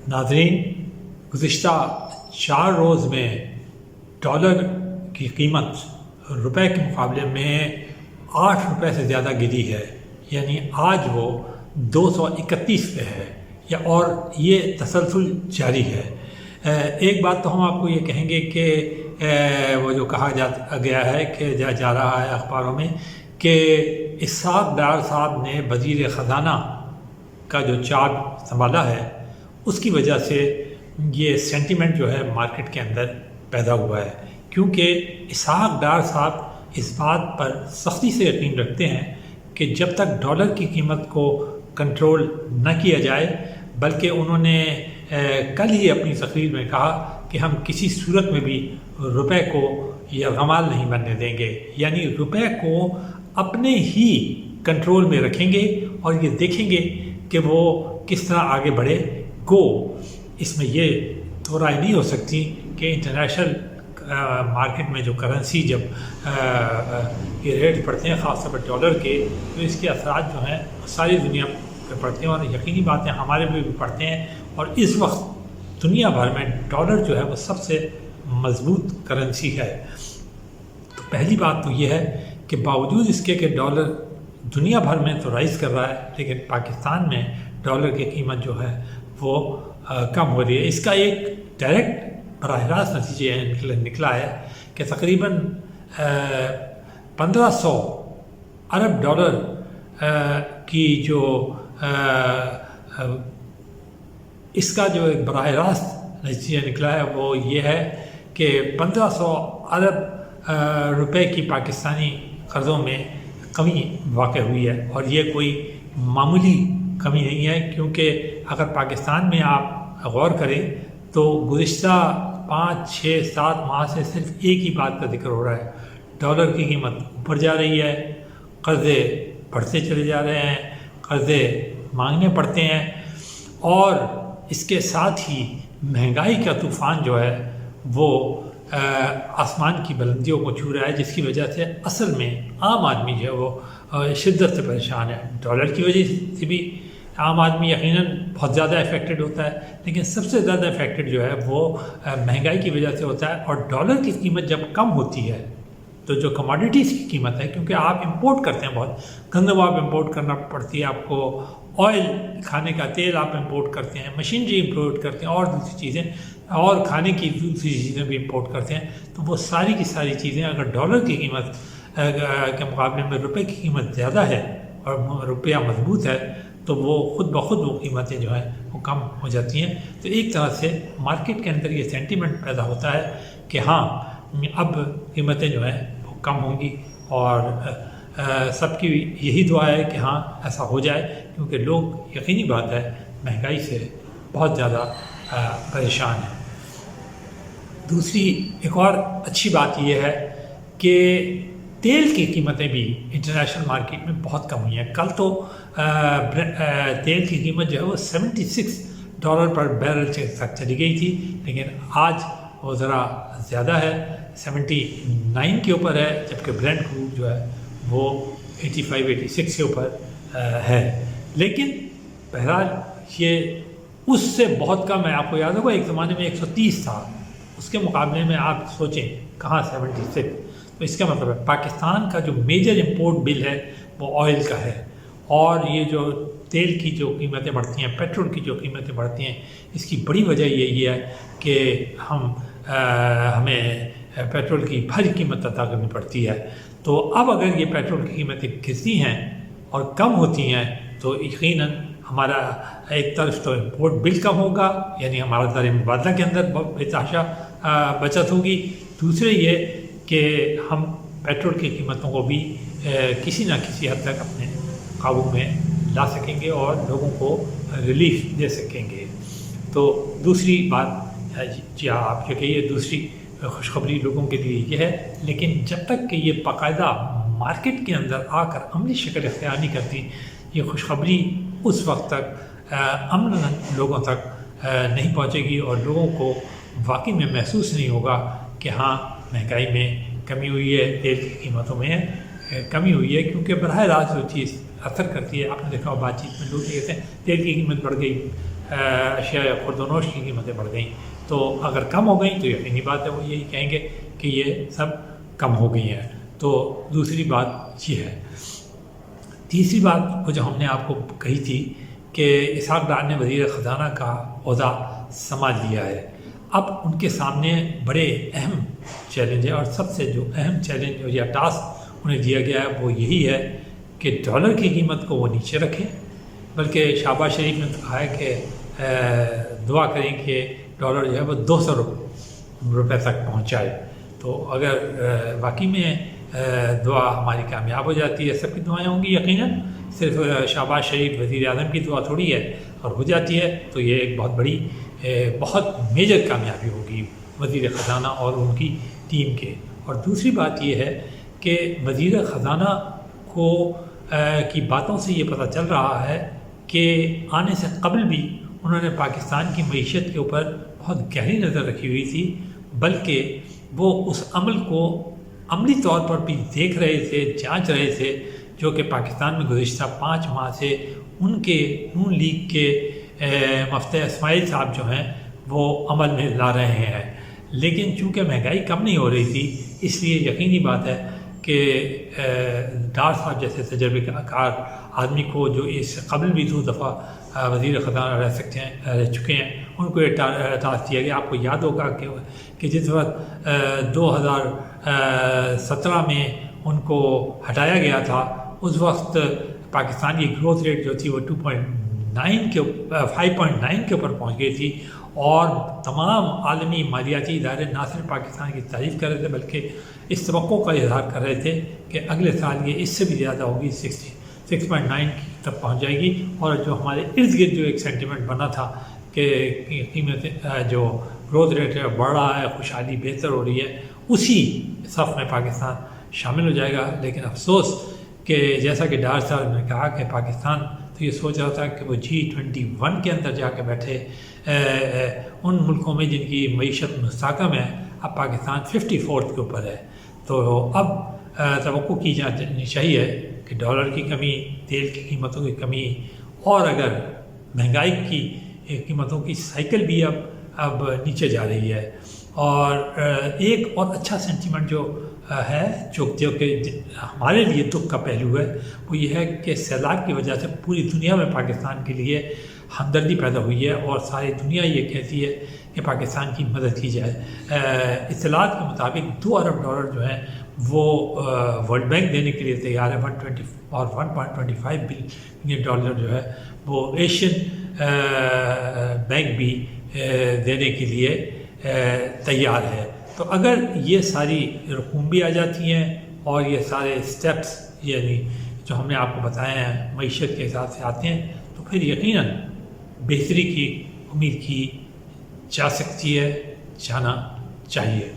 ناظرین، گزشتہ 4 روز میں ڈالر کی قیمت روپے کے مقابلے میں 8 روپے سے زیادہ گری ہے، یعنی آج وہ 231 پہ ہے اور یہ تسلسل جاری ہے۔ ایک بات تو ہم آپ کو یہ کہیں گے کہ وہ جو کہا گیا ہے کہ جا رہا ہے اخباروں میں کہ اسحاق ڈار صاحب نے وزیر خزانہ کا جو چارج سنبھالا ہے اس کی وجہ سے یہ سینٹیمنٹ جو ہے مارکیٹ کے اندر پیدا ہوا ہے، کیونکہ اسحاق ڈار صاحب اس بات پر سختی سے یقین رکھتے ہیں کہ جب تک ڈالر کی قیمت کو کنٹرول نہ کیا جائے، بلکہ انہوں نے کل ہی اپنی تقریر میں کہا کہ ہم کسی صورت میں بھی روپے کو یرغمال نہیں بننے دیں گے، یعنی روپے کو اپنے ہی کنٹرول میں رکھیں گے اور یہ دیکھیں گے کہ وہ کس طرح آگے بڑھے گو۔ اس میں یہ دو رائے نہیں ہو سکتی کہ انٹرنیشنل مارکیٹ میں جو کرنسی جب یہ ریٹ پڑتے ہیں خاص طور پر ڈالر کے، تو اس کے اثرات جو ہیں ساری دنیا پہ پڑتے ہیں اور یقینی بات ہے ہمارے بھی پڑتے ہیں، اور اس وقت دنیا بھر میں ڈالر جو ہے وہ سب سے مضبوط کرنسی ہے۔ تو پہلی بات تو یہ ہے کہ باوجود اس کے کہ ڈالر دنیا بھر میں تو رائز کر رہا ہے، لیکن پاکستان میں ڈالر کی قیمت جو ہے وہ کم ہو رہی ہے۔ اس کا ایک ڈائریکٹ براہ راست نتیجہ نکلا ہے کہ تقریباً 1500 ارب ڈالر کی جو اس کا جو ایک براہ راست نتیجہ نکلا ہے وہ یہ ہے کہ 1500 ارب روپے کی پاکستانی قرضوں میں کمی واقع ہوئی ہے، اور یہ کوئی معمولی کمی نہیں ہے، کیونکہ اگر پاکستان میں آپ غور کریں تو گزشتہ 5، 6، 7 ماہ سے صرف ایک ہی بات کا ذکر ہو رہا ہے، ڈالر کی قیمت اوپر جا رہی ہے، قرضے بڑھتے چلے جا رہے ہیں، قرضے مانگنے پڑتے ہیں، اور اس کے ساتھ ہی مہنگائی کا طوفان جو ہے وہ آسمان کی بلندیوں کو چھو رہا ہے، جس کی وجہ سے اصل میں عام آدمی جو ہے وہ شدت سے پریشان ہے۔ ڈالر کی وجہ سے بھی عام آدمی یقیناً بہت زیادہ افیکٹڈ ہوتا ہے، لیکن سب سے زیادہ افیکٹڈ جو ہے وہ مہنگائی کی وجہ سے ہوتا ہے۔ اور ڈالر کی قیمت جب کم ہوتی ہے تو جو کموڈیٹیز کی قیمت ہے، کیونکہ آپ امپورٹ کرتے ہیں، بہت گندم آپ امپورٹ کرنا پڑتی ہے آپ کو، آئل کھانے کا تیل آپ امپورٹ کرتے ہیں، مشینری امپورٹ کرتے ہیں، اور دوسری چیزیں اور کھانے کی دوسری چیزیں بھی امپورٹ کرتے ہیں، تو وہ ساری کی ساری چیزیں اگر ڈالر کی قیمت کے مقابلے میں روپے کی قیمت زیادہ ہے اور روپیہ مضبوط ہے تو وہ خود بخود وہ قیمتیں جو ہیں وہ کم ہو جاتی ہیں۔ تو ایک طرح سے مارکیٹ کے اندر یہ سینٹیمنٹ پیدا ہوتا ہے کہ ہاں اب قیمتیں جو ہیں وہ کم ہوں گی، اور سب کی یہی دعا ہے کہ ہاں ایسا ہو جائے، کیونکہ لوگ یقینی بات ہے مہنگائی سے بہت زیادہ پریشان ہیں۔ دوسری ایک اور اچھی بات یہ ہے کہ تیل کی قیمتیں بھی انٹرنیشنل مارکیٹ میں بہت کم ہوئی ہیں۔ کل تو تیل کی قیمت جو ہے وہ 76 ڈالر پر بیرل تک چلی گئی تھی، لیکن آج وہ ذرا زیادہ ہے، 79 کے اوپر ہے، جبکہ برینٹ کروڈ جو ہے وہ 85، 86 کے اوپر ہے۔ لیکن بہرحال یہ اس سے بہت کم ہے۔ آپ کو یاد ہوگا ایک زمانے میں 130 تھا، اس کے مقابلے میں آپ سوچیں کہاں 76۔ تو اس کا مطلب ہے پاکستان کا جو میجر امپورٹ بل ہے وہ آئل کا ہے، اور یہ جو تیل کی جو قیمتیں بڑھتی ہیں، پیٹرول کی جو قیمتیں بڑھتی ہیں، اس کی بڑی وجہ یہی ہے کہ ہمیں پیٹرول کی بھاری قیمت ادا کرنی پڑتی ہے۔ تو اب اگر یہ پیٹرول کی قیمتیں گرتی ہیں اور کم ہوتی ہیں تو یقیناً ہمارا ایک طرف تو امپورٹ بل کم ہوگا، یعنی ہمارا زر مبادلہ کے اندر بے تحاشا بچت ہوگی، دوسرے یہ کہ ہم پیٹرول کی قیمتوں کو بھی کسی نہ کسی حد تک اپنے قابو میں لا سکیں گے اور لوگوں کو ریلیف دے سکیں گے۔ تو دوسری بات جی آپ یہ کہیے، دوسری خوشخبری لوگوں کے لیے یہ ہے، لیکن جب تک کہ یہ باقاعدہ مارکیٹ کے اندر آ کر عملی شکل اختیار نہیں کرتی، یہ خوشخبری اس وقت تک امن لوگوں تک نہیں پہنچے گی، اور لوگوں کو واقعی میں محسوس نہیں ہوگا کہ ہاں مہنگائی میں کمی ہوئی ہے، تیل کی قیمتوں میں کمی ہوئی ہے، کیونکہ براہ راست جو چیز اثر کرتی ہے، آپ نے دیکھا بات چیت میں لوگ کہتے ہیں تیل کی قیمت بڑھ گئی، اشیاء یا خوردونوش کی قیمتیں بڑھ گئیں، تو اگر کم ہو گئیں تو یقینی بات ہے وہ یہی کہیں گے کہ یہ سب کم ہو گئی ہیں۔ تو دوسری بات یہ ہے۔ تیسری بات وہ جو ہم نے آپ کو کہی تھی کہ اسحاق ڈار نے وزیر خزانہ کا عہدہ سنبھال لیا ہے، اب ان کے سامنے بڑے اہم چیلنج ہے، اور سب سے جو اہم چیلنج یا ٹاسک انہیں دیا گیا ہے وہ یہی ہے کہ ڈالر کی قیمت کو وہ نیچے رکھیں، بلکہ شہباز شریف نے کہا ہے کہ دعا کریں کہ ڈالر جو ہے وہ 200 روپے تک پہنچ جائے۔ تو اگر واقعی میں دعا ہماری کامیاب ہو جاتی ہے، سب کی دعائیں ہوں گی یقیناً، صرف شہباز شریف وزیر اعظم کی دعا تھوڑی ہے، اور ہو جاتی ہے تو یہ ایک بہت بڑی بہت میجر کامیابی ہوگی وزیر خزانہ اور ان کی ٹیم کے۔ اور دوسری بات یہ ہے کہ وزیر خزانہ کی باتوں سے یہ پتہ چل رہا ہے کہ آنے سے قبل بھی انہوں نے پاکستان کی معیشت کے اوپر بہت گہری نظر رکھی ہوئی تھی، بلکہ وہ اس عمل کو عملی طور پر بھی دیکھ رہے تھے، جانچ رہے تھے، جو کہ پاکستان میں گزشتہ 5 ماہ سے ان کے نون لیگ کے مفتح اسماعیل صاحب جو ہیں وہ عمل میں لا رہے ہیں۔ لیکن چونکہ مہنگائی کم نہیں ہو رہی تھی، اس لیے یقینی بات ہے کہ ڈار صاحب جیسے تجربہ کار آدمی کو، جو اس سے قبل بھی 2 دفعہ وزیر خزانہ رہ چکے ہیں، ان کو یہ ٹاسک دیا گیا۔ آپ کو یاد ہوگا کہ جس وقت 2017 میں ان کو ہٹایا گیا تھا، اس وقت پاکستان کی گروتھ ریٹ جو تھی وہ 5.9 کے اوپر پہنچ گئی تھی، اور تمام عالمی مالیاتی ادارے نہ صرف پاکستان کی تعریف کر رہے تھے بلکہ اس توقع کا اظہار کر رہے تھے کہ اگلے سال یہ اس سے بھی زیادہ ہوگی، 6.9 تک پہنچ جائے گی۔ اور جو ہمارے ارد گرد جو ایک سینٹیمنٹ بنا تھا کہ قیمتیں جو گروتھ ریٹ ہے بڑھ رہا ہے، خوشحالی بہتر ہو رہی ہے، اسی صف میں پاکستان شامل ہو جائے گا۔ لیکن افسوس کہ جیسا کہ ڈار صاحب نے کہا کہ پاکستان تو یہ سوچ رہا تھا کہ وہ G21 کے اندر جا کے بیٹھے، ان ملکوں میں جن کی معیشت مستحکم ہے، اب پاکستان 54 کے اوپر ہے۔ تو اب توقع کی جانی چاہیے کہ ڈالر کی کمی، تیل کی قیمتوں کی کمی، اور اگر مہنگائی کی قیمتوں کی سائیکل بھی اب نیچے جا رہی ہے۔ اور ایک اور اچھا سینٹیمنٹ جو ہے، جو کہ ہمارے لیے دکھ کا پہلو ہے، وہ یہ ہے کہ سیلاب کی وجہ سے پوری دنیا میں پاکستان کے لیے ہمدردی پیدا ہوئی ہے، اور ساری دنیا یہ کہتی ہے کہ پاکستان کی مدد کی جائے۔ اطلاعات کے مطابق 2 ارب ڈالر جو ہیں وہ ورلڈ بینک دینے کے لیے تیار ہے، 1.25 بلین ڈالر جو ہے وہ ایشین بینک بھی دینے کے لیے تیار ہے۔ تو اگر یہ ساری رقوم بھی آ جاتی ہیں اور یہ سارے اسٹیپس یعنی جو ہم نے آپ کو بتایا ہیں معیشت کے حساب سے آتے ہیں، تو پھر یقیناً بہتری کی امید کی جا سکتی ہے، جانا چاہیے۔